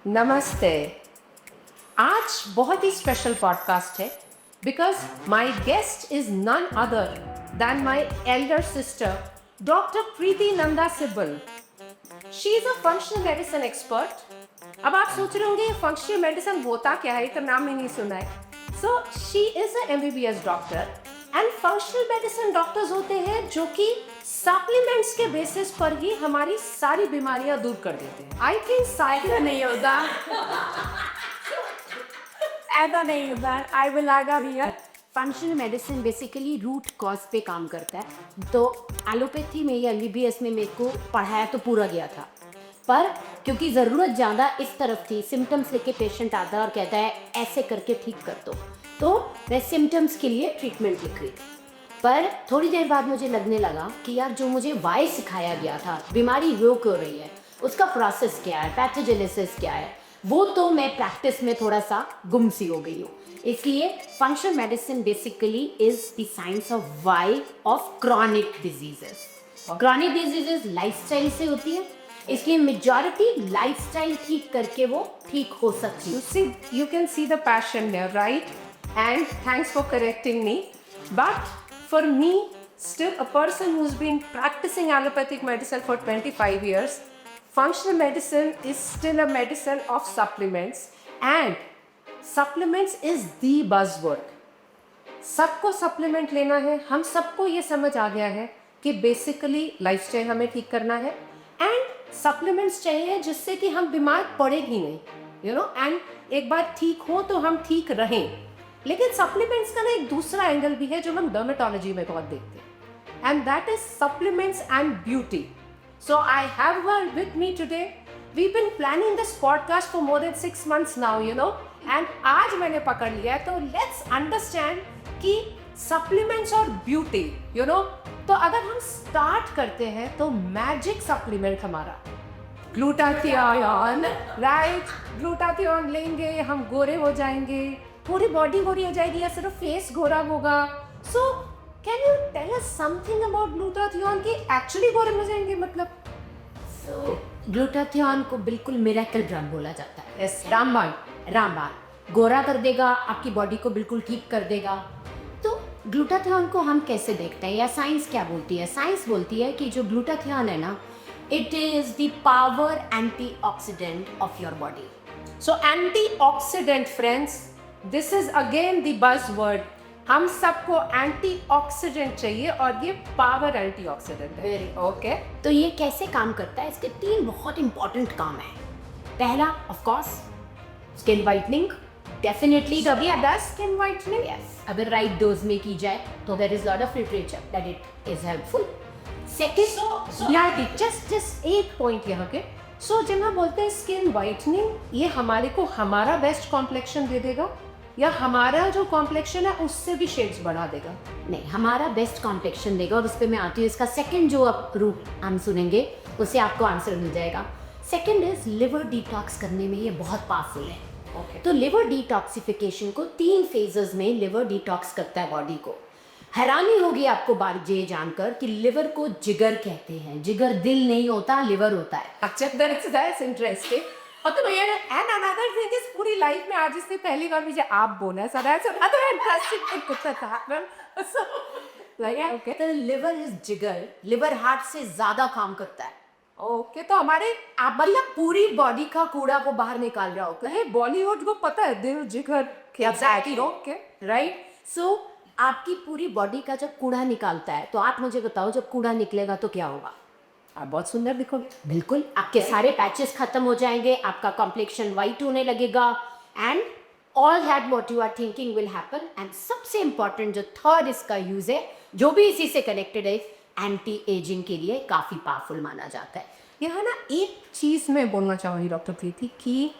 नमस्ते। आज बहुत ही स्पेशल पॉडकास्ट है because my guest is none other than my elder sister doctor Preeti Nanda Sibbal. She is a functional medicine expert. अब आप सोच रहे होंगे फंक्शनल मेडिसिन होता क्या है, तो नाम ही नहीं सुना है। So she is a MBBS doctor and functional medicine doctors होते हैं जो कि सप्लीमेंट्स के बेसिस पर ही हमारी सारी बीमारियां दूर कर देते हैं। आई थिंक साइकिल नहीं होता, ऐसा नहीं होता। आई विल आगा भैया। Functional medicine basically root cause पे काम करता है। तो एलोपैथी में या MBBS में मेरे को पढ़ाया तो पूरा गया था, पर क्योंकि ज़रूरत ज़्यादा इस तरफ थी, सिम्टम्स लेके पेशेंट आता है और कहता है ऐसे करके ठीक कर दो, तो मैं सिम्टम्स के लिए ट्रीटमेंट लिख रही थी। पर थोड़ी देर बाद मुझे लगने लगा कि यार जो मुझे वाई सिखाया गया था, बीमारी रो क्यों रही है, उसका प्रोसेस क्या है, पैथोजेनेसिस क्या है, वो तो मैं प्रैक्टिस में थोड़ा सा गुम सी हो गई हूँ। इसलिए functional medicine basically is the science of why of chronic diseases. Chronic diseases lifestyle से होती है, इसलिए मेजॉरिटी लाइफस्टाइल ठीक करके वो ठीक हो सकती है। You can see the passion there, right? And thanks for correcting me. But for me, still a person who's been practicing allopathic medicine for 25 years, functional medicine is still a medicine of supplements, and supplements is the buzzword. सबको supplement लेना है, हम सबको ये समझ आ गया है कि बेसिकली लाइफस्टाइल हमें ठीक करना है एंड सप्लीमेंट्स चाहिए जिससे कि हम बीमार पड़े ही नहीं, एंड एक बार ठीक हो तो हम ठीक रहें। लेकिन सप्लीमेंट्स का ना एक दूसरा एंगल भी है जो हम डर्मेटोलॉजी में बहुत देखते हैं, and that is supplements and beauty. So I have her with me today. We've been planning this podcast for more than 6 months now, and आज मैंने पकड़ लिया है। तो let's understand कि supplements और beauty, तो अगर हम start करते हैं तो magic supplement हमारा ग्लूटाथियोन, राइट? ग्लूटाथियोन लेंगे, हम गोरे हो जाएंगे, पूरी बॉडी गोरी हो जाएगी या सिर्फ फेस गोरा होगा। So can you tell us something about glutathione कि एक्चुअली गोरे हो जाएंगे मतलब? ग्लूटाथियोन को बिल्कुल मिरेकल ड्रग बोला जाता है। यस, रामबाण। रामबाण गोरा कर देगा, आपकी बॉडी को बिल्कुल ठीक कर देगा। तो ग्लूटाथियोन को हम कैसे देखते हैं या साइंस क्या बोलती है? साइंस बोलती है कि जो ग्लूटाथियोन है ना, it is the power antioxidant of your body. So antioxidant friends, this is again the buzzword. हम सबको एंटीऑक्सीडेंट चाहिए और ये पावर एंटीऑक्सीडेंट है। ओके, तो ये कैसे काम करता है? इसके 3 बहुत इंपॉर्टेंट काम है। पहला of course skin whitening, definitely skin whitening. Yes, अगर राइट डोज में की जाए तो there is lot of literature that it is helpful. Second, just एक पॉइंट यहाँ के। सो जब हम बोलते हैं स्किन वाइटनिंग, ये हमारे को हमारा बेस्ट कॉम्प्लेक्शन दे देगा या हमारा जो कॉम्प्लेक्शन है उससे भी शेड्स बढ़ा देगा? नहीं, हमारा बेस्ट कॉम्प्लेक्शन देगा, और उस पर मैं आती हूँ। इसका सेकंड जो आप रूट हम सुनेंगे उससे आपको आंसर मिल जाएगा। सेकंड इज लिवर डिटॉक्स करने में ये बहुत पावरफुल है। Okay. तो लिवर डिटॉक्सिफिकेशन को 3 फेजेस में लिवर डिटॉक्स करता है बॉडी को। हैरानी होगी आपको बात ये जानकर कि लिवर को जिगर कहते हैं। जिगर दिल नहीं होता, लिवर होता है। अच्छा, दैट्स इंटरेस्टिंग। और तो ये एंड अनदर थिंग इज, पूरी लाइफ में आज इससे पहली बार मुझे आप बोला है, सो दैट्स अनदर इंटरेस्टिंग कुत्ता था मैम। सो लाइक ओके, तो लिवर इज जिगर, लिवर हार्ट से ज्यादा काम करता है। ओके, तो हमारे आप मतलब पूरी बॉडी का कूड़ा वो बाहर निकाल रहा होता है। बॉलीवुड को पता है दिल जिगर क्या ओके, राइट? सो आपकी पूरी बॉडी का जब कूड़ा निकालता है, तो आप मुझे बताओ जब कूड़ा निकलेगा तो क्या होगा? आप बहुत सुंदर दिखोगे। बिल्कुल, आपके सारे पैचेस खत्म हो जाएंगे, आपका कॉम्प्लेक्शन वाइट होने लगेगा, and all that what you are thinking will happen. And सबसे इंपॉर्टेंट जो थर्ड इसका यूज है, जो भी इसी से कनेक्टेड है, एंटी एजिंग के लिए काफी पावरफुल माना जाता है। यहाँ ना एक चीज मैं बोलना चाहूँगी डॉक्टर प्रीति कि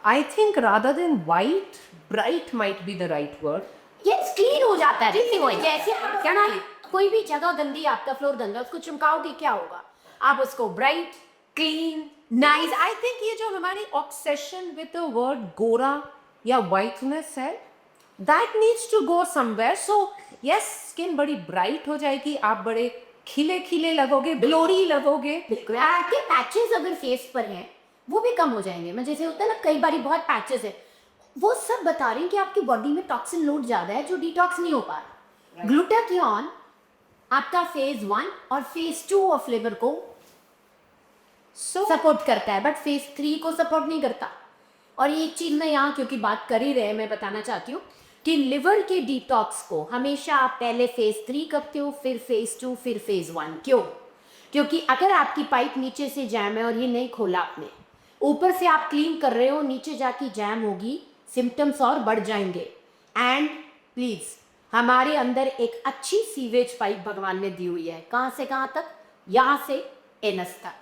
I think rather than white, bright might be the right word. ये क्लीन हो जाता है। जैसे क्या ना, कोई भी जगह गंदी, आपका फ्लोर गंदा, उसको चमकाओगे क्या होगा? आप उसको bright, clean, nice. I think ये जो हमारी ऑब्सेशन विद द वर्ड गोरा या वाइटनेस है, that needs to go somewhere. So yes, skin बड़ी ब्राइट हो जाएगी, आप बड़े खिले खिले लगोगे, ग्लोरी लगोगे। बिल्कुल, आपके पैचेस अगर फेस पर हैं वो भी कम हो जाएंगे। मैं जैसे होता है ना कई बार बहुत पैचेस है, वो सब बता रहे हैं कि आपकी बॉडी में टॉक्सिन लोड ज़्यादा है जो डिटॉक्स नहीं हो पा रहा। ग्लूटाथियोन आपका फेज 1 और फेज 2 ऑफ लिवर को So सपोर्ट करता है, बट फेज 3 को सपोर्ट नहीं करता। और एक चीज़ मैं यहाँ क्योंकि बात कर ही रहे हैं, मैं बताना चाहती हूँ कि लिवर के डिटॉक्स को हमेशा आप पहले फेज 3 करते हो, फिर फेज 2, फिर फेज 1। क्यों? क्योंकि अगर आपकी पाइप नीचे से जैम है और ये नहीं खोला आपने, ऊपर से आप क्लीन कर रहे हो, नीचे जाके जैम होगी, सिम्टम्स और बढ़ जाएंगे। एंड प्लीज़, हमारे अंदर एक अच्छी सीवेज पाइप भगवान ने दी हुई है। कहाँ से कहाँ तक? यहाँ से एनस तक।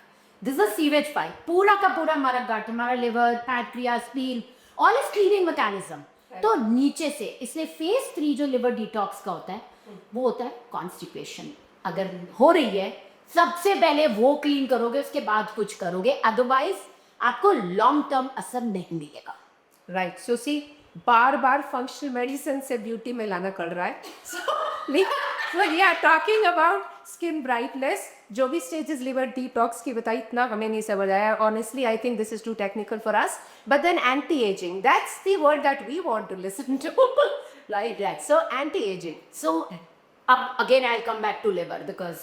दिस इज सीवेज पाइप, पूरा का पूरा हमारा गट, हमारा liver, pancreas, spleen, all is cleaning mechanism. तो नीचे से, इसलिए फेज 3 जो लिवर डिटॉक्स का होता है वो होता है कॉन्स्टिपेशन। अगर हो रही है, सबसे पहले वो क्लीन करोगे, उसके बाद कुछ करोगे, अदरवाइज आपको लॉन्ग टर्म असर नहीं मिलेगा। right, so see, बार बार फंक्शनल मेडिसिन से ब्यूटी में लाना पड़ रहा है। So we are talking about skin brightness, जो भी स्टेजेस लिवर डिटॉक्स की बताई, इतना हमें नहीं समझ आया। Honestly I think this is too technical for us, but then anti ageing, that's the word that we want to listen to. Right, so anti ageing. So अब again I come back to liver because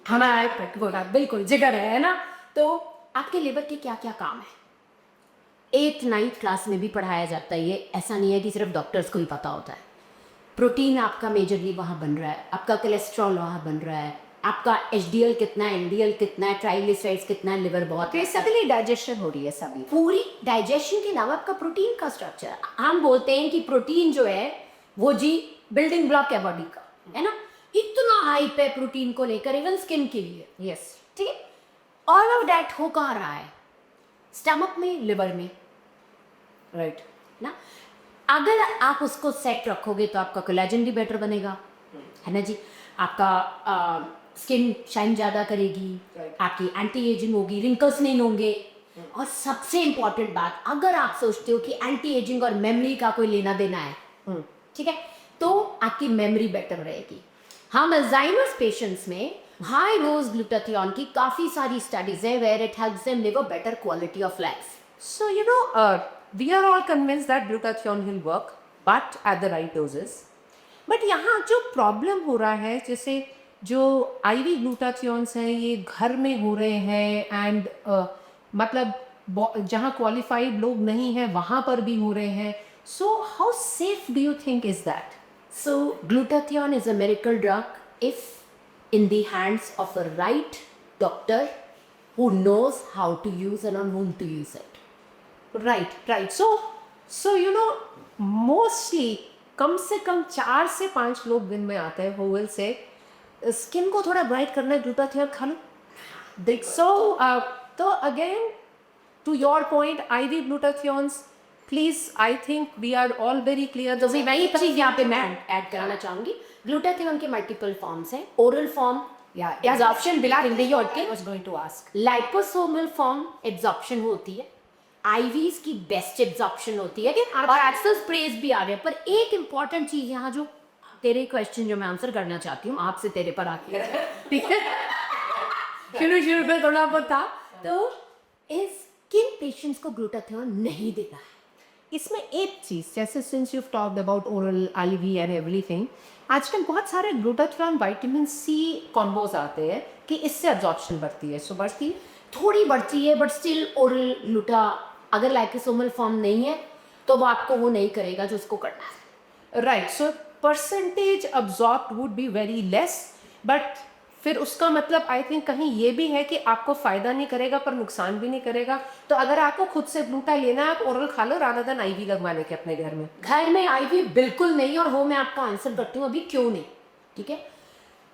हमारा बोला बिल्कुल जिगर है ना। तो आपके liver के क्या क्या काम है 8th 9th क्लास में भी पढ़ाया जाता है। ये ऐसा नहीं है कि सिर्फ डॉक्टर्स को ही पता होता है। प्रोटीन आपका मेजरली वहाँ बन रहा है, आपका कोलेस्ट्रॉल वहाँ बन रहा है, आपका एचडीएल कितना है, एलडीएल कितना है, ट्राइग्लिसराइड्स कितना है, लिवर बहुत है। बेसिकली डाइजेशन हो रही है सभी। पूरी डाइजेशन के अलावा आपका प्रोटीन का स्ट्रक्चर, हम बोलते हैं कि प्रोटीन जो है वो जी बिल्डिंग ब्लॉक है बॉडी का, है ना। इतना हाइप है प्रोटीन को लेकर, इवन स्किन के लिए। यस, ठीक है, ऑल ऑफ दैट हो कहाँ रहा है? स्टमक में, लिवर में, राइट। ना। अगर आप उसको सेट रखोगे तो आपका कोलेजन भी बेटर बनेगा, है ना जी। आपका स्किन शाइन ज़्यादा करेगी, Right. आपकी एंटी एजिंग होगी, रिंकल्स नहीं होंगे। और सबसे इम्पॉर्टेंट बात, अगर आप सोचते हो कि एंटी एजिंग और मेमोरी का कोई लेना देना है, ठीक है, तो आपकी मेमोरी बेटर रहेगी। हम अल्जाइमर्स पेशेंट्स में हाई डोज ग्लूटाथियोन की काफ़ी सारी स्टडीज है where it helps them live a better quality of life. So, we are all convinced that glutathione will work, but at the right doses. But यहाँ जो problem हो रहा है, जैसे जो आईवी ग्लूटाथियोन्स हैं ये घर में हो रहे हैं, एंड मतलब जहाँ क्वालिफाइड लोग नहीं हैं वहाँ पर भी हो रहे हैं। So how safe do you think is that? So glutathione is a miracle drug if in the hands of a right doctor who knows how to use and on whom to use it. Right. So mostly कम से कम 4 से 5 लोग दिन में आते हैं होवल से, स्किन को थोड़ा ब्राइट करना है, ग्लूटाथियोन खा लो। देख, सो तो again to your point, IV glutathiones, please, I think we are all very clear. तो मैं ये चीज़ यहाँ पे मैं ऐड कराना चाहूँगी, ग्लूटाथियोन के मल्टीपल फॉर्म्स हैं। ओरल फॉर्म एब्जॉर्प्शन बिल्कुल नहीं होती है, I was going to ask. Liposomal form absorption होती है, आईवीज की बेस्ट एब्जॉर्प्शन होती है, और आजकल स्प्रेज भी आ रहे हैं। पर एक इंपॉर्टेंट चीज़ यहाँ जो तेरे क्वेश्चन जो मैं आंसर करना चाहती हूँ आपसे, तेरे पर आके, ठीक है, शुरू में थोड़ा बहुत था, तो इस किन पेशेंट्स को ग्लूटाथियोन नहीं देना है? इसमें एक चीज़, जैसे since you talked about oral IV and everything, आजकल बहुत सारे ग्लूटाथियोन विटामिन सी कॉम्बोज आते हैं कि इससे एब्जॉर्प्शन बढ़ती है। सो बढ़ती थोड़ी बढ़ती है, बट स्टिल ओरल ग्लूटा अगर लाइपोसोमल फॉर्म नहीं है तो वो आपको वो नहीं करेगा जो उसको करना है। Right, so percentage absorb would be very less, but फिर उसका मतलब आई थिंक कहीं ये भी है कि आपको फ़ायदा नहीं करेगा पर नुकसान भी नहीं करेगा। तो अगर आपको खुद से ग्लूटा लेना है, आप ओरल खा लो रादर देन आईवी लगवाने के अपने घर में। घर में आईवी बिल्कुल नहीं, और वो मैं आपका आंसर करती हूँ अभी क्यों नहीं। ठीक है,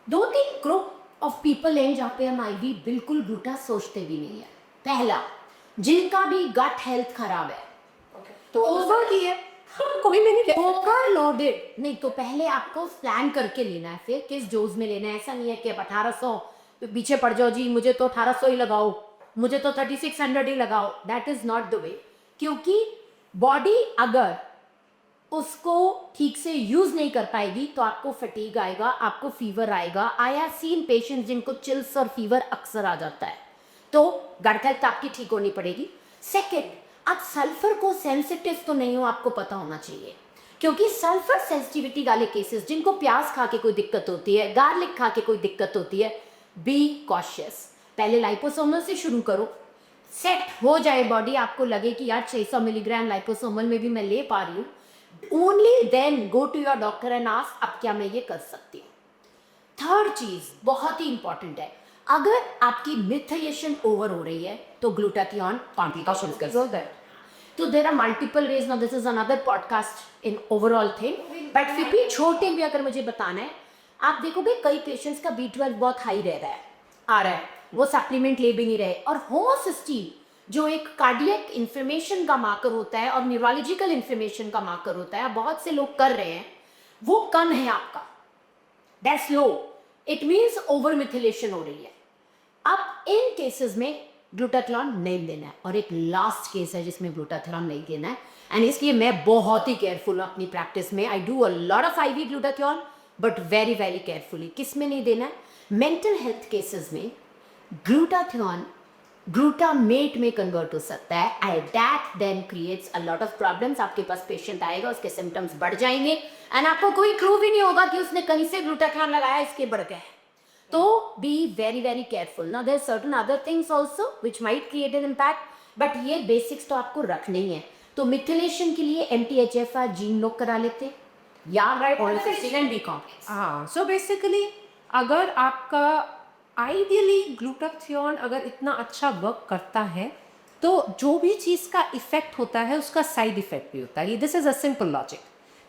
2-3 ग्रुप ऑफ पीपल हैं जहाँ पे हम आईवी बिल्कुल ग्लूटा सोचते भी नहीं है। पहला, जिनका भी गट हेल्थ खराब है, तो ओवर की है, कोई भी नहीं ओवरलोडेड नहीं, तो पहले आपको प्लान करके लेना है, फिर किस डोज में लेना है। ऐसा नहीं है कि अब 1800 पीछे पड़ जाओ, जी मुझे तो 1800 ही लगाओ, मुझे तो 3600 ही लगाओ। That is not the way, क्योंकि बॉडी अगर उसको ठीक से यूज नहीं कर पाएगी तो आपको फटीग आएगा, आपको फीवर आएगा। आई हैव सीन पेशेंट्स जिनको चिल्स और फीवर अक्सर आ जाता है, तो गट हेल्थ आपकी ठीक होनी पड़ेगी। सेकेंड, आप सल्फर को सेंसिटिव तो नहीं हो, आपको पता होना चाहिए, क्योंकि सल्फर सेंसिटिविटी वाले केसेस, जिनको प्याज खा के कोई दिक्कत होती है, गार्लिक खा के कोई दिक्कत होती है, बी कॉशियस। पहले लाइपोसोमल से शुरू करो, सेट हो जाए बॉडी, आपको लगे कि यार 600 मिलीग्राम लाइपोसोमल में भी मैं ले पा रही हूँ, only then go to your doctor and ask अब क्या मैं ये कर सकती हूँ। थर्ड चीज बहुत ही इंपॉर्टेंट है, अगर आपकी मिथाइलेशन ओवर हो रही है तो ग्लूटाथियोन कॉम्प्लिकेशन कर सकता है। तो there are multiple ways, now this is another podcast in overall thing, but फिर भी छोटे भी अगर मुझे बताना है, आप देखोगे कई पेशेंट्स का B12 बहुत हाई रह रहा है, आ रहा है, वो सप्लीमेंट ले भी नहीं रहे, और होमोसिस्टीन जो एक कार्डियक इन्फॉर्मेशन का मार्कर होता है और न्यूरोलॉजिकल इन्फॉर्मेशन का मार्कर होता है, बहुत से लोग कर रहे हैं, वो कम है आपका, that's low, it means over methylation हो रही है। अब इन केसेस में ग्लूटाथियोन नहीं देना है, और एक लास्ट केस है जिसमें ग्लूटाथियोन नहीं देना है, एंड इसलिए मैं बहुत ही केयरफुल हूँ अपनी प्रैक्टिस में। I do a lot of IV glutathione, but very very carefully. किस में नहीं देना है? मेंटल हेल्थ केसेस में ग्लूटाथियोन ग्लूटामेट में कन्वर्ट हो सकता है, and that then creates a lot of problems. आपके पास पेशेंट आएगा, उसके सिम्टम्स बढ़ जाएंगे, एंड आपको कोई क्लू भी नहीं होगा कि उसने कहीं से ग्लूटाथियोन लगाया, इसके बढ़ गए। तो be very very careful. Now there certain other things also which might create an impact, but ये बेसिक्स तो आपको रखने ही है। तो मिथिलेशन के लिए MTHFR जीन लोग करा लेते हैं, या right, homocysteine and B complex. हाँ, सो बेसिकली अगर आपका आइडियली ग्लूटाथियोन अगर इतना अच्छा वर्क करता है, तो जो भी चीज़ का इफेक्ट होता है उसका साइड इफेक्ट भी होता है। This is a simple logic,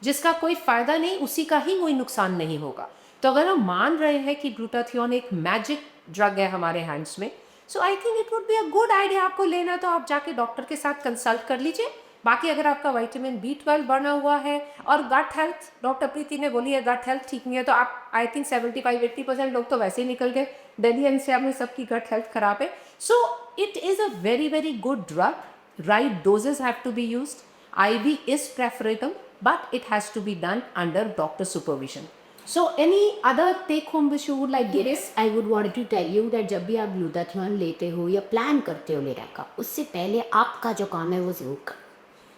जिसका कोई फायदा नहीं उसी का ही कोई नुकसान नहीं होगा। तो अगर हम मान रहे हैं कि ग्लूटाथियोन एक मैजिक ड्रग है हमारे हैंड्स में, so I think it would be a good idea. आपको लेना तो आप जाके डॉक्टर के साथ कंसल्ट कर लीजिए। बाकी अगर आपका विटामिन B12 बढ़ा हुआ है और गट हेल्थ, डॉक्टर प्रीति ने बोली है गट हेल्थ ठीक नहीं है, तो आप आई थिंक 75-80% लोग तो वैसे ही निकल गए, दिल्ली NCR में सबकी गट हेल्थ खराब है। So it is a very very good drug, right doses have to be used, IV is preferable, but it has to be done under doctor supervision. So any other take home which you would like to Yes, I would want to tell you that जब भी आप glutathione लेते हो या plan करते हो लेने का, उससे पहले आपका जो काम है वो जरूर करो।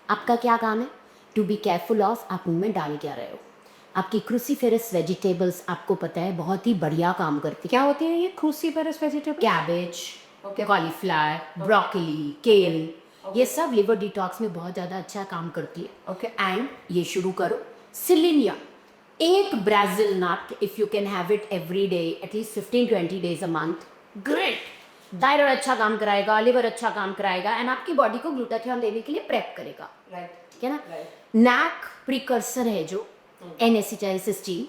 आपका क्या काम है? टू बी केयरफुल ऑफ आप मुंह में डाल क्या रहे हो। आपकी क्रूसीफेरस वेजिटेबल्स आपको पता है बहुत ही बढ़िया काम करती है। क्या होती है ये cruciferous vegetable? Cabbage, cauliflower, broccoli, केल, ये सब लिवर डिटॉक्स में बहुत ज़्यादा अच्छा काम करती है। ओके, एंड ये शुरू करो सिलिनियम, एक Brazil nut, if you can have it every day at least 15-20 days a month, great. Thyroid अच्छा काम कराएगा, लिवर अच्छा काम कराएगा, एंड आपकी बॉडी को ग्लूटाथियोन देने के लिए प्रेप करेगा, राइट, ठीक है ना। नैक प्रिकर्सर है जो N-acetylcysteine,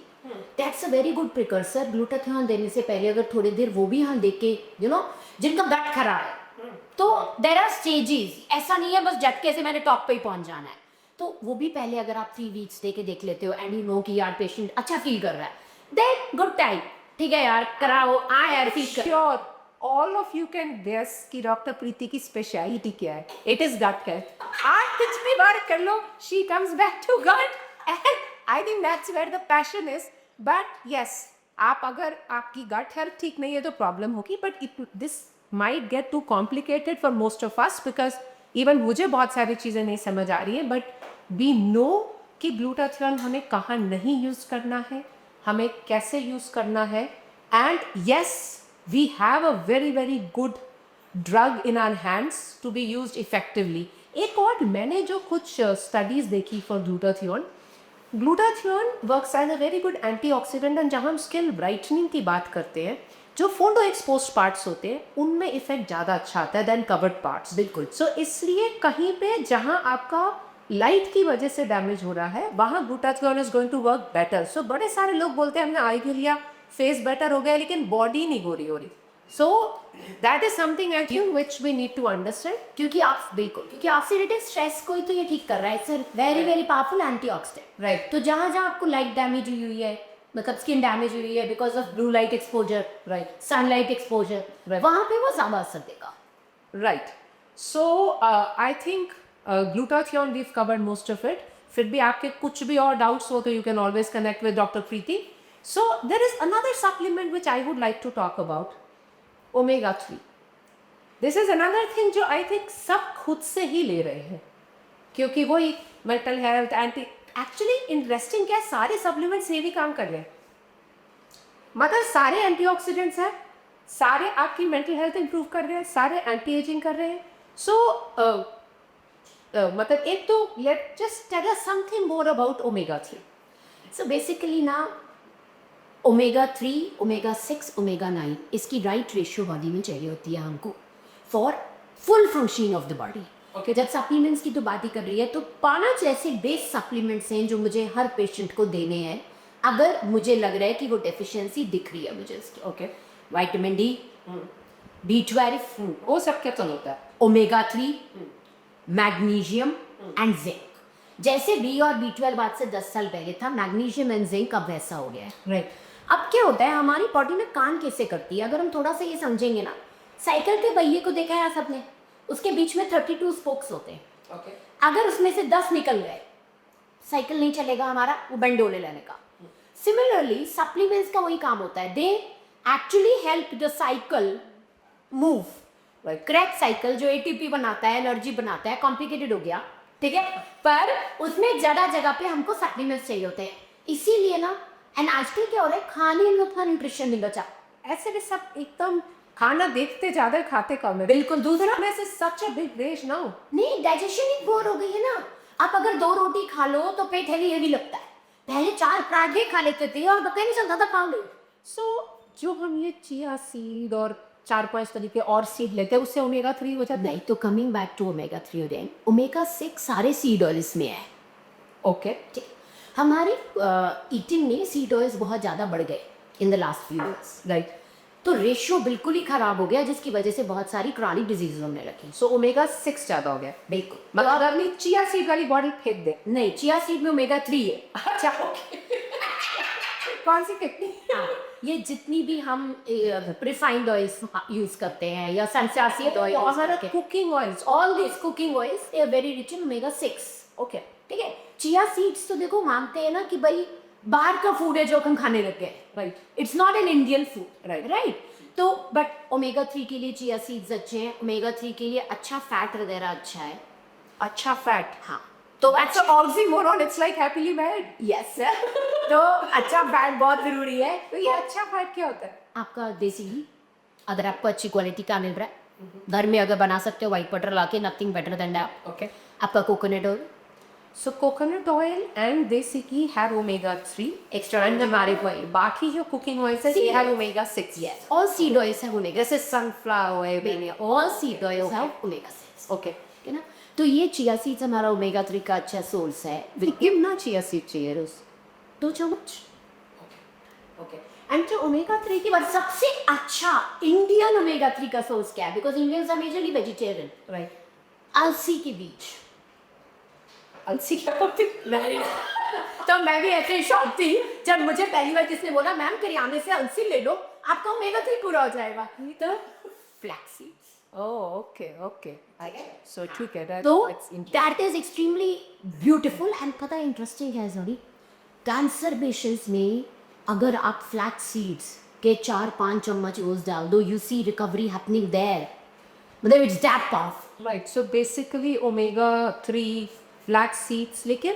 that's a very good precursor. Glutathione देने से पहले अगर थोड़ी देर वो भी हाँ देख के, यू नो, जिनका गट खराब है, तो देर आर स्टेजेस, ऐसा नहीं है बस झटके से मैंने टॉप पे ही पहुंच जाना है। तो वो भी पहले अगर आप 3 वीक्स दे के देख लेते हो, एंड यू नो कि यार पेशेंट अच्छा फील कर रहा है, देन गुड टाइम, ठीक है यार कराओ, यार फील कर। Sure all of you can guess कि डॉक्टर प्रीति की स्पेशलिटी क्या है। It is gut health. आप कुछ भी बार कर लो, she comes back to gut, and I think that's where the passion is. But yes, आप अगर आपकी गट हेल्थ ठीक नहीं है तो प्रॉब्लम होगी, but it this might get too complicated for most of us, because even मुझे बहुत सारी चीज़ें नहीं समझ आ रही है, बट वी नो कि ग्लूटाथियोन हमें कहाँ नहीं यूज़ करना है, हमें कैसे यूज़ करना है, and yes we have a very very good drug in our hands to be used effectively. एक और मैंने जो कुछ स्टडीज़ देखी for glutathione, glutathione works as a very good antioxidant, and जहाँ हम स्किन ब्राइटनिंग की बात करते हैं, जो फोटो एक्सपोज पार्ट्स होते हैं उनमें इफेक्ट ज़्यादा अच्छा आता है देन कवर्ड पार्ट्स। बिल्कुल। सो इसलिए कहीं पे जहाँ आपका लाइट की वजह से डैमेज हो रहा है, वहाँ glutathione is going to work better. So बड़े सारे लोग बोलते हैं हमने आई भी लिया, फेस बेटर हो गया, लेकिन बॉडी नहीं हो रही। So that is something I think which we need to understand. क्योंकि आप बिल्कुल, क्योंकि ऑक्सीडेटिव स्ट्रेस को ही तो ये ठीक कर रहा है, sir very very powerful antioxidant, right. तो जहाँ जहाँ आपको लाइट डैमेज हुई है, मतलब स्किन डैमेज हुई है because of blue light exposure, right, sunlight exposure, Right. वहाँ पे वो ज़्यादा असर देगा। Right. So I think glutathione we've covered most of it. फिर भी आपके कुछ भी और डाउट्स हो तो you can always connect with doctor Preeti. So there is another supplement which I would like to talk about, omega 3. This is another thing जो I think सब खुद से ही ले रहे हैं, क्योंकि वही mental health anti, actually interesting क्या है, सारे सप्लीमेंट्स ये भी काम कर रहे हैं, मतलब सारे एंटीऑक्सीडेंट्स हैं, सारे आपकी मेंटल हेल्थ इंप्रूव कर रहे हैं, सारे एंटी एजिंग कर रहे हैं. सो मतलब एक तो let just tell us something more about omega 3. So basically ना ओमेगा 3, ओमेगा 6, ओमेगा 9 इसकी राइट रेशियो बॉडी में चाहिए होती है हमको for full functioning of the body. Okay, जब सप्लीमेंट्स की तो बात ही कर रही है, तो 5 ऐसे बेस सप्लीमेंट्स हैं जो मुझे हर पेशेंट को देने हैं अगर मुझे लग रहा है कि वो डेफिशिएंसी दिख रही है मुझे उसकी. ओके, विटामिन डी, B12, वो सब क्या तो होता है. Omega 3, magnesium and zinc. जैसे बी और B12 आज से 10 साल पहले था, मैग्नीशियम एंड जिंक अब वैसा हो गया है. राइट. अब क्या होता है, हमारी बॉडी में काम कैसे करती है, अगर हम थोड़ा सा ये समझेंगे ना, साइकिल के पहिए को देखा है सबने, उसके बीच में 32 स्पोक्स होते हैं. ओके. अगर उसमें से 10 निकल गए, साइकिल नहीं चलेगा हमारा, वो बेंडोले लेने का. सिमिलरली सप्लीमेंट्स का वही काम होता है, they actually help the cycle move. Correct cycle जो एटीपी बनाता है, एनर्जी बनाता है, कॉम्प्लिकेटेड हो गया, ठीक है, पर उसमें जगह जगह पे हमको सप्लीमेंट्स चाहिए होते हैं. इसीलिए ना, एंड आजकल क्या हो रहा है, खाने में उतना न्यूट्रिशन नहीं बचा. ऐसे भी सब एकदम खाना देखते ज्यादा खाते कम है. बिल्कुल. दूसरा में से सच अ बिग रेश नाउ. नहीं, डाइजेशन ही बोर हो गई है ना. आप अगर 2 रोटी खा लो तो पेट हैवी हैवी लगता है. पहले 4 पराठे खा लेते थे और पता ही नहीं चलता था खा गए. सो जो हम ये चिया सीड और 4-5 तरीके और सीड लेते हैं, उससे ओमेगा 3 हो जाता है. नहीं, तो coming back to omega 3 again, omega 6 सारे सीड ऑयल्स में है. ओके. ठीक, हमारी ईटिंग में सीड ऑयल्स बहुत ज़्यादा बढ़ गए in the last few years. Right. तो रेशियो बिल्कुल ही खराब हो गया, जिसकी वजह से बहुत सारी क्रॉनिक डिजीज होने लगी. सो ओमेगा 6 ज्यादा हो गया. बिल्कुल. मतलब अपनी चिया सीड वाली बॉडी फेंक दे. नहीं, चिया सीड में ओमेगा 3 है. अच्छा. कौन सी टेक्निक? हाँ, ये जितनी भी हम रिफाइंड ऑयल्स यूज करते हैं या सनफ्लावर ऑयल, हमारा cooking oils, all this cooking oils they are very rich in omega 6. Okay. ठीक है. चिया सीड्स तो देखो मानते हैं ना कि भाई बाहर का फूड है जो हम खाने लग गए. Right. It's not an Indian food. Right. Right. तो बट ओमेगा 3 के लिए चिया सीड्स अच्छे हैं. ओमेगा 3 के लिए अच्छा फैट वगैरह अच्छा है. अच्छा फैट. हाँ, तो That's an oxymoron. It's like happily married. Yes. तो अच्छा फैट बहुत जरूरी है. तो ये अच्छा फैट क्या होता है? आपका देसी घी, अगर आपको अच्छी क्वालिटी का मिल रहा है, घर में अगर बना सकते हो व्हाइट बटर लाके, nothing better than that. Okay. आपका coconut oil, So coconut oil and देसी घी have omega 3. एक्स्ट्रा And हमारे बाकी जो कुकिंग ऑयल्स है ये have omega 6. yes, all seed oils have omega 6. जैसे sunflower oil. all seed oils have omega 6. Okay. ठीक है ना. तो ये चिया सीड्स हमारा ओमेगा 3 का अच्छा सोर्स है. कितना चिया सीड चाहिए रोज? 2 चम्मच. Okay. एंड जो ओमेगा 3 की बात, सबसे अच्छा इंडियन ओमेगा 3 का सोर्स क्या है, because Indians are majorly vegetarian. Right. अलसी के बीज. अलसी क्या होती है? तो मैं भी ऐसे शॉक थी जब मुझे पहली बार किसने बोला मैम करियाने से अलसी ले लो आपका ओमेगा 3 पूरा हो जाएगा. तो flax seeds. Oh, okay, okay. So ठीक है. तो That's interesting. That is extremely beautiful. And पता है इंटरेस्टिंग है सॉरी, कैंसर पेशेंट्स में अगर आप फ्लैक्स सीड्स के 4-5 चम्मच रोज डाल दो, you see recovery happening there. मतलब it's that powerful. Right. So basically omega 3 flax seeds. लेकिन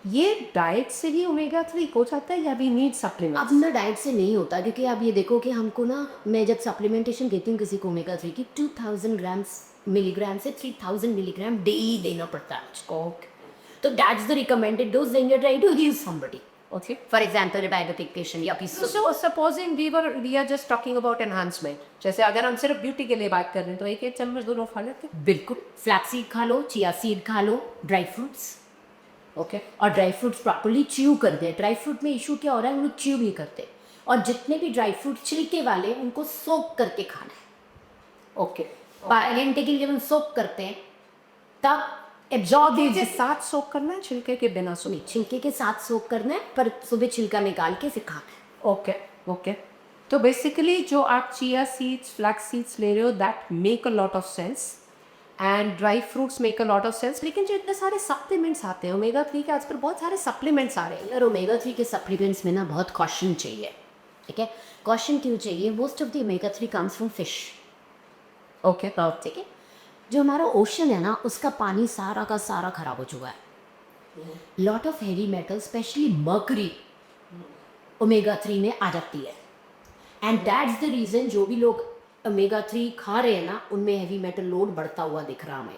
ये डाइट से ही ओमेगा 3 हो जाता है या वी नीड सप्लीमेंट? अब ना डाइट से नहीं होता, क्योंकि आप ये देखो कि हमको ना, मैं जब सप्लीमेंटेशन देती हूँ किसी को ओमेगा 3 की, 2000 ग्राम्स मिलीग्राम से 3000 मिलीग्राम डेली देना पड़ता है मुझको. तो that's the recommended dose when you try to give somebody. Okay. For example diabetic patient या So supposing we are just talking about enhancement. जैसे अगर हम सिर्फ ब्यूटी के लिए बात कर रहे हैं तो एक चम्मच दोनों खा लेते हैं. बिल्कुल. फ्लैक्स सीड खा लो, चिया सीड खा लो, ड्राई फ्रूट्स. Okay. और ड्राई फ्रूट्स प्रॉपर्ली च्यू कर दे. ड्राई फ्रूट में इशू क्या हो रहा है, हम लोग च्यू नहीं करते. और जितने भी ड्राई फ्रूट छिलके वाले उनको सोक करके खाना है. Okay. 12 घंटे के लिए जब हम सोक करते हैं तब एब्जॉर्ब के साथ सोक करना है, छिलके के बिना सोक? नहीं, छिलके के साथ सोक करना है, पर सुबह छिलका निकाल के फिर खाना है. ओके. ओके. तो बेसिकली जो आप चिया सीड्स, फ्लैक्स सीड्स ले रहे हो, that make a lot of sense, and dry fruits make a lot of sense. लेकिन जो इतने सारे सप्लीमेंट्स आते हैं ओमेगा 3 के, आजकल बहुत सारे सप्लीमेंट्स आ रहे हैं. यार ओमेगा 3 के सप्लीमेंट्स में ना बहुत कॉशन चाहिए. ठीक है. कॉशन क्यों चाहिए? Most of the omega 3 comes from fish. Okay ठीक है। जो हमारा ओशन है ना, उसका पानी सारा का सारा खराब हो चुका है। Lot of heavy metal specially mercury omega 3 में आ जाती है, एंड दैट्स द रीज़न जो भी लोग ओमेगा 3 खा रहे हैं ना, उनमें हेवी मेटल लोड बढ़ता हुआ दिख रहा हमें।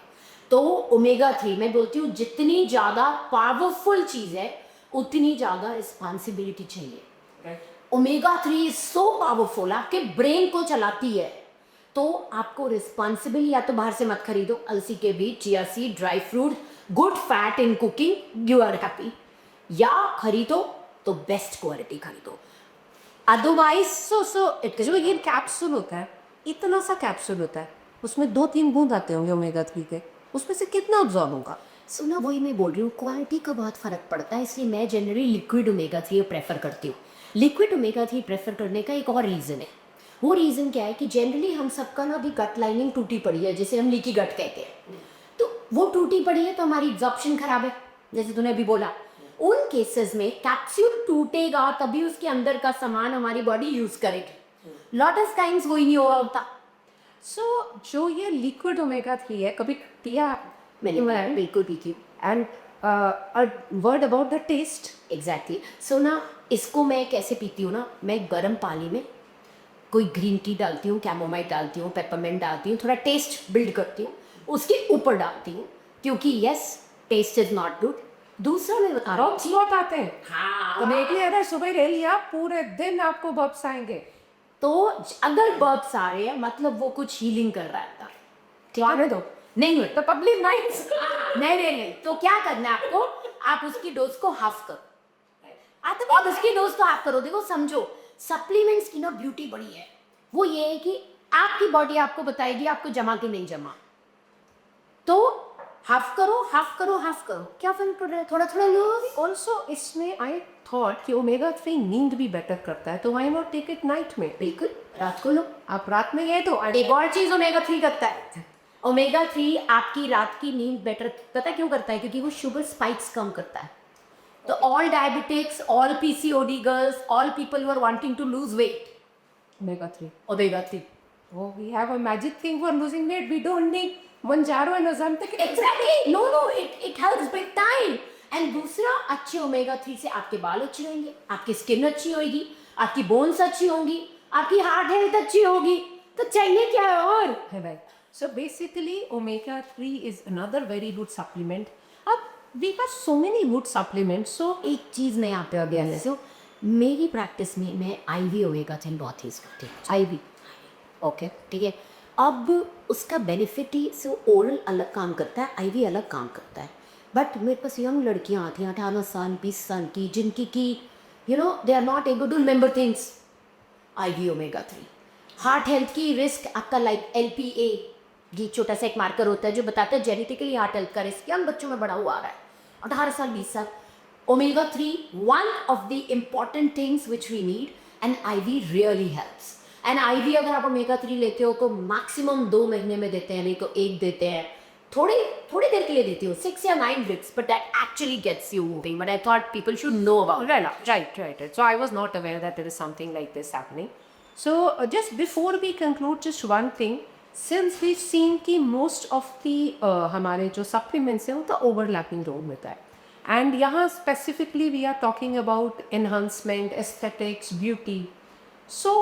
तो ओमेगा 3 मैं बोलती हूँ जितनी ज़्यादा पावरफुल चीज़ है उतनी ज़्यादा रिस्पॉन्सिबिलिटी चाहिए। ओमेगा 3 इज सो पावरफुल, आपके ब्रेन को चलाती है। तो आपको रिस्पॉन्सिबल या तो बाहर से मत खरीदो, अलसी के बीज, chia seed, dry fruit, good fat in cooking, you are happy. या खरीदो तो बेस्ट क्वालिटी खरीदो, अदरवाइज जो ये कैप्सूल होता है, इतना सा कैप्सूल होता है, उसमें 2-3 बूंद आते होंगे ओमेगा 3 के, उसमें से कितना अब्जॉर्ब होगा? सुना, वही मैं बोल रही हूँ, क्वालिटी का बहुत फ़र्क पड़ता है, इसलिए मैं जनरली लिक्विड ओमेगा 3 प्रेफर करती हूँ। लिक्विड ओमेगा 3 प्रेफर करने का एक और रीज़न है। वो रीज़न क्या है कि जनरली हम सबका ना अभी गट लाइनिंग टूटी पड़ी है, जिसे हम लीकी गट कहते हैं। तो वो टूटी पड़ी है तो हमारी एब्जॉर्प्शन खराब है, जैसे तूने अभी बोला। उन केसेस में कैप्सूल टूटेगा तभी उसके अंदर का सामान हमारी बॉडी यूज़ करेगी। लॉट ऑफ टाइम्स वही नहीं हो रहा होता। सो जो ये लिक्विड ओमेगा 3 है, कभी पिया मैंने बिल्कुल पी थी। And a word about the taste? Exactly. So ना, इसको मैं कैसे पीती हूँ ना, मैं गर्म पानी में कोई ग्रीन टी डालती हूँ, कैमोमाइल डालती हूँ, पेपरमेंट डालती हूँ, थोड़ा टेस्ट बिल्ड करती हूँ, उसके ऊपर डालती हूँ, क्योंकि yes taste is not good. दूसरा मैं बता रहा हूँ, बब्स बहुत आते हैं। हाँ, तो देखिए, अगर सुबह ले लिया पूरे दिन आपको बब्स आएंगे। तो अगर बर्ब्स आ रहे हैं मतलब वो कुछ हीलिंग कर रहा है। तो आने दो, नहीं हुए तो पब्लिक नाइट्स। नहीं, तो क्या करना है आपको, आप उसकी डोज को हाफ करो। आप उसकी डोज को हाफ करो। देखो समझो, सप्लीमेंट्स की ना ब्यूटी बड़ी है, वो ये है कि आपकी बॉडी आपको बताएगी आपको जमा कि नहीं जमा। तो हाफ करो, हाफ करो, हाफ करो, क्या फर्क पड़ रहा है, थोड़ा थोड़ा लो। ऑल्सो इसमें आई थॉट कि ओमेगा 3 नींद भी बेटर करता है, तो why not take it night में? बिल्कुल, रात को लो। आप रात में ये तो एक और चीज ओमेगा 3 करता है, ओमेगा 3 आपकी रात की नींद बेटर, पता है क्यों करता है? क्योंकि वो शुगर स्पाइक्स कम करता है। तो all diabetics, all PCOD girls, all people who are wanting to lose weight, omega 3। Omega 3। Oh, we have a magic thing for losing weight. We don't need Mounjaro and Ozempic. Exactly, no it helps big time. And दूसरा, अच्छे omega 3 से आपके बाल अच्छे रहेंगे, आपकी skin अच्छी होगी, आपकी बोन्स अच्छी होंगी, आपकी हार्ट हेल्थ अच्छी होगी, तो चाहिए क्या है और? है भाई। So basically, omega 3 is another very good supplement. अब we have so many good supplements. So एक चीज़ मैं यहाँ पे अभी आने से, मेरी प्रैक्टिस में मैं आईवी ओमेगा 3 बहुत यूज़ करती हूँ। आईवी, ओके, ठीक है। अब उसका बेनिफिट ही से ओरल अलग काम करता है, आईवी अलग काम करता है। बट मेरे पास यंग लड़कियाँ आती हैं 18 साल 20 साल की, जिनकी की you know they are not able to remember things. IV omega 3 heart health की रिस्क आपका, लाइक LPA, ये छोटा सा एक मार्कर होता है जो बताता है जेनेटिकली हार्ट हेल्थ का रिस्क यंग बच्चों में बढ़ा हुआ आ रहा है, 18 साल 20 साल। Omega 3 one of the important things which we need, and IV really helps. And IV अगर आप ओमेगा 3 लेते हो तो मैक्सिमम 2 महीने में देते हैं, नहीं तो 1 देते हैं, थोड़ी देर के लिए देती हो, 6 या 9 drips, but that actually gets you moving. But I thought people should know about. right. So I was not aware that there is something like this happening. So just before we conclude, just one thing. Since we've seen कि most of the हमारे जो supplements हैं वो तो overlapping role में है, and यहाँ specifically we are talking about enhancement, aesthetics, beauty. So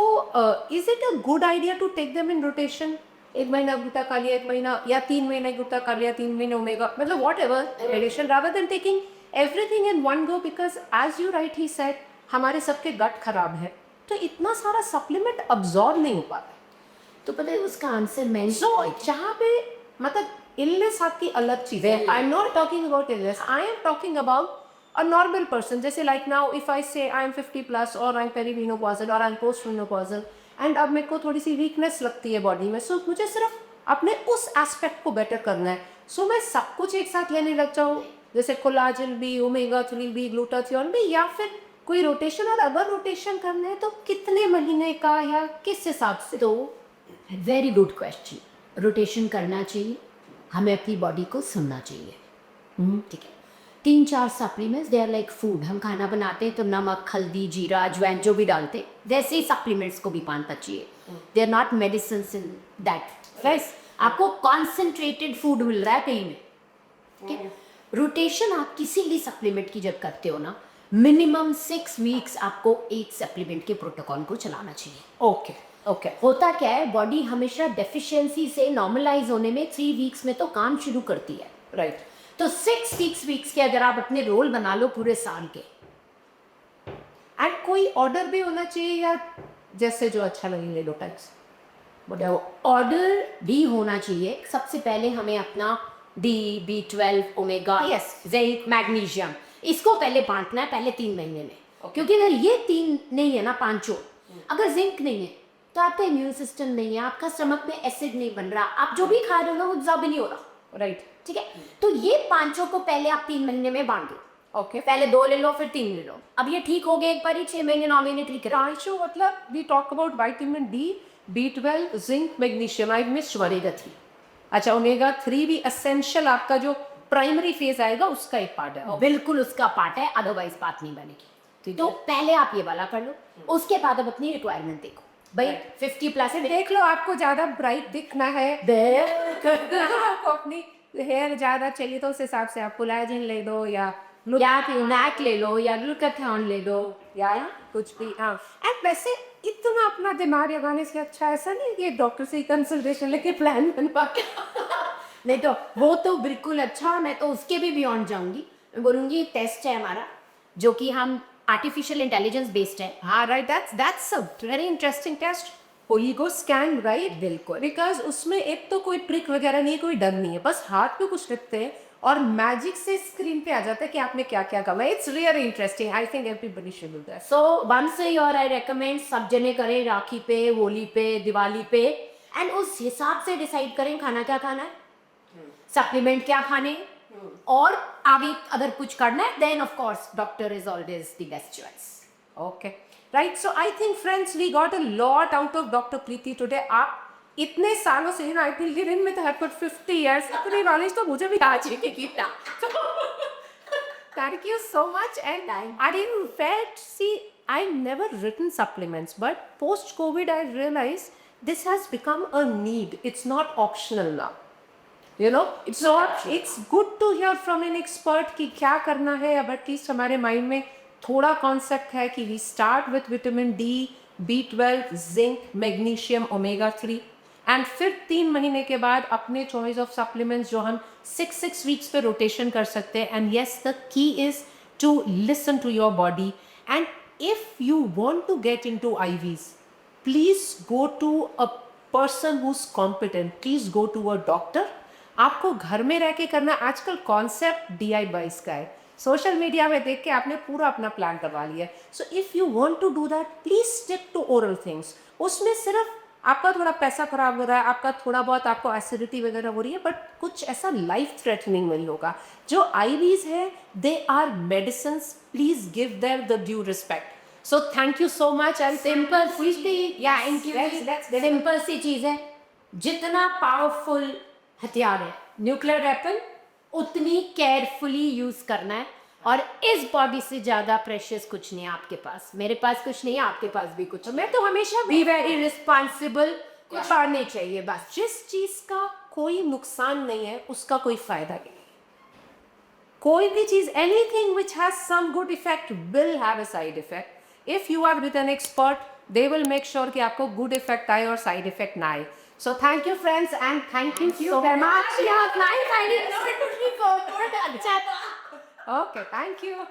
is it a good idea to take them in rotation? 1 महीना गुटा खा लिया, 1 महीना या 3 महीने गुटा खा लिया, 3 महीने ओमेगा, मतलब whatever addition, rather than taking everything in one go, because as you rightly said, हमारे सबके गट खराब है, तो इतना सारा सप्लीमेंट अब्जॉर्ब नहीं हो पाता। तो पता है उसका आंसर मैं जहाँ पे मतलब इलनेस आपकी अलग चीज़ है, I am not talking about illness, I am talking about a normal person. जैसे लाइक नाउ इफ आई से आई एम 50+ और आई एम पेरीमेनोपॉजल और आई एम पोस्टमेनोपॉजल, एंड अब मेरे को थोड़ी सी वीकनेस लगती है बॉडी में, सो मुझे सिर्फ अपने उस एस्पेक्ट को बेटर करना है, सो मैं सब कुछ एक साथ लेने लग जाऊँ, जैसे कोलाजन भी, ओमेगा 3 भी, ग्लूटाथियोन भी, या फिर कोई रोटेशन? और अगर रोटेशन करना है तो कितने महीने का या किस हिसाब से? तो वेरी गुड क्वेश्चन। रोटेशन करना चाहिए, हमें अपनी बॉडी को सुनना चाहिए, ठीक है। 3-4 supplements they are like food. हम खाना बनाते हैं तो नमक, हल्दी, जीरा, अजवाइन जो भी डालते हैं, वैसे ही सप्लीमेंट्स को भी पाना चाहिए। They are not medicine in that fresh, आपको कॉन्सेंट्रेटेड फूड मिल रहा है कहीं में। ठीक, रोटेशन आप किसी भी सप्लीमेंट की जब करते हो ना, मिनिमम 6 वीक्स आपको एक सप्लीमेंट के प्रोटोकॉल को चलाना चाहिए। ओके ओके होता क्या है, बॉडी हमेशा डेफिशिएंसी से नॉर्मलाइज होने में 3 वीक्स में तो काम शुरू करती है। राइट। तो 6 वीक्स के अगर आप अपने रोल बना लो पूरे साल के। एंड कोई ऑर्डर भी होना चाहिए या जैसे जो अच्छा लगे ले लो टाइप्स? ऑर्डर भी होना चाहिए। सबसे पहले हमें अपना B12 omega Yes. Zinc magnesium इसको पहले बांटना है पहले 3 महीने में। क्योंकि अगर ये 3 नहीं है ना, पांचों, अगर जिंक नहीं है तो आपका इम्यून सिस्टम नहीं है, आपका स्टमक में एसिड नहीं बन रहा, आप जो भी खा रहे हो ना वो एब्जॉर्ब नहीं हो रहा। राइट। ठीक है, तो ये पांचों को पहले आप 3 महीने में बांट दो। ओके। पहले 2 ले लो फिर 3 ले लो। अब ये ठीक हो गए एक बार ही, 6 महीने 9 महीने ठीक रहा। पांचों मतलब we talk about vitamin D, B12, zinc, magnesium. I miss omega 3 अच्छा, ओमेगा 3 भी एसेंशियल आपका जो प्राइमरी फेज आएगा उसका एक पार्ट है। बिल्कुल उसका पार्ट है, अदरवाइज बात नहीं बनेगी। तो पहले आप ये वाला कर लो, उसके बाद अब अपनी रिक्वायरमेंट देखो। भाई 50+ है, देख लो, आपको ज्यादा ब्राइट दिखना है, आपको अपनी हेयर ज्यादा चाहिए तो उस हिसाब से आप कोलाजन ले दो या नैक ले लो या ग्लूटाथियोन ले लो या कुछ भी। हाँ, एंड वैसे इतना अपना दिमाग लगाने से अच्छा ऐसा नहीं कि डॉक्टर से कंसल्टेशन लेके प्लान बनवा के नहीं तो वो तो बिल्कुल अच्छा। मैं तो उसके भी बियॉन्ड जाऊंगी। मैं बोलूँगी टेस्ट है हमारा जो कि हम आर्टिफिशियल इंटेलिजेंस बेस्ड है। हाँ right, that's a very interesting test. Ego scan, right? बिल्कुल। बिकॉज उसमें एक तो कोई ट्रिक वगैरह नहीं है, कोई डर नहीं है, बस हाथ पे कुछ लिखते हैं और मैजिक से स्क्रीन पे आ जाता है कि आपने क्या क्या कहा। It's really interesting. I think everybody should do that. So once your I recommend सब जने करें, राखी पे, होली पे, दिवाली पे, एंड उस हिसाब से डिसाइड करें खाना क्या खाना है, सप्लीमेंट क्या खाने, और आगे अगर कुछ करना है then of course doctor is always the best choice. Okay, right. So I think friends, we got a lot out of Dr. Preeti today. आप इतने सालों से ना, I think living with her for 50 years, इतनी knowledge तो मुझे भी आज ही की था। Thank you so much. And I in fact see, I never written supplements, but post COVID I realized this has become a need. It's not optional now. You know, it's good to hear from an expert कि क्या करना है। अब at least हमारे mind में थोड़ा concept है कि we start with vitamin D, B12, zinc, magnesium, omega 3, and फिर 3 महीने के बाद अपने चॉइस ऑफ सप्लीमेंट्स जो हम 6 वीक्स पे रोटेशन कर सकते हैं। And yes, the key is to listen to your body. And if you want to get into IVs, please go to a person who is competent, please go to a doctor. आपको घर में रह के करना, आजकल concept DIY का है, social media में देख के आपने पूरा अपना प्लान करवा लिया। So if you want to do that, please stick to oral things. उसमें सिर्फ आपका थोड़ा पैसा खराब हो रहा है, आपका थोड़ा बहुत आपको एसिडिटी वगैरह हो रही है, बट कुछ ऐसा लाइफ थ्रेटनिंग नहीं होगा। जो IVs है, they are medicine, please give there the due respect. So thank you so much. And simple simple सी चीज है, जितना पावरफुल हथियार है न्यूक्लियर वेपन, उतनी केयरफुली यूज करना है। और इस बॉडी से ज्यादा प्रेशियस कुछ नहीं है आपके पास। मेरे पास कुछ नहीं है, आपके पास भी कुछ। मैं तो हमेशा बी वेरी रिस्पॉन्सिबल, कुछ और नहीं चाहिए बस। जिस चीज का कोई नुकसान नहीं है उसका कोई फायदा नहीं। कोई भी चीज, anything which has some good effect will have a side effect. If you are with an expert, they will make sure कि आपको गुड इफेक्ट आए और साइड इफेक्ट ना आए। So thank you friends, and thank you so much. Yeah, nice idea. Okay, thank you.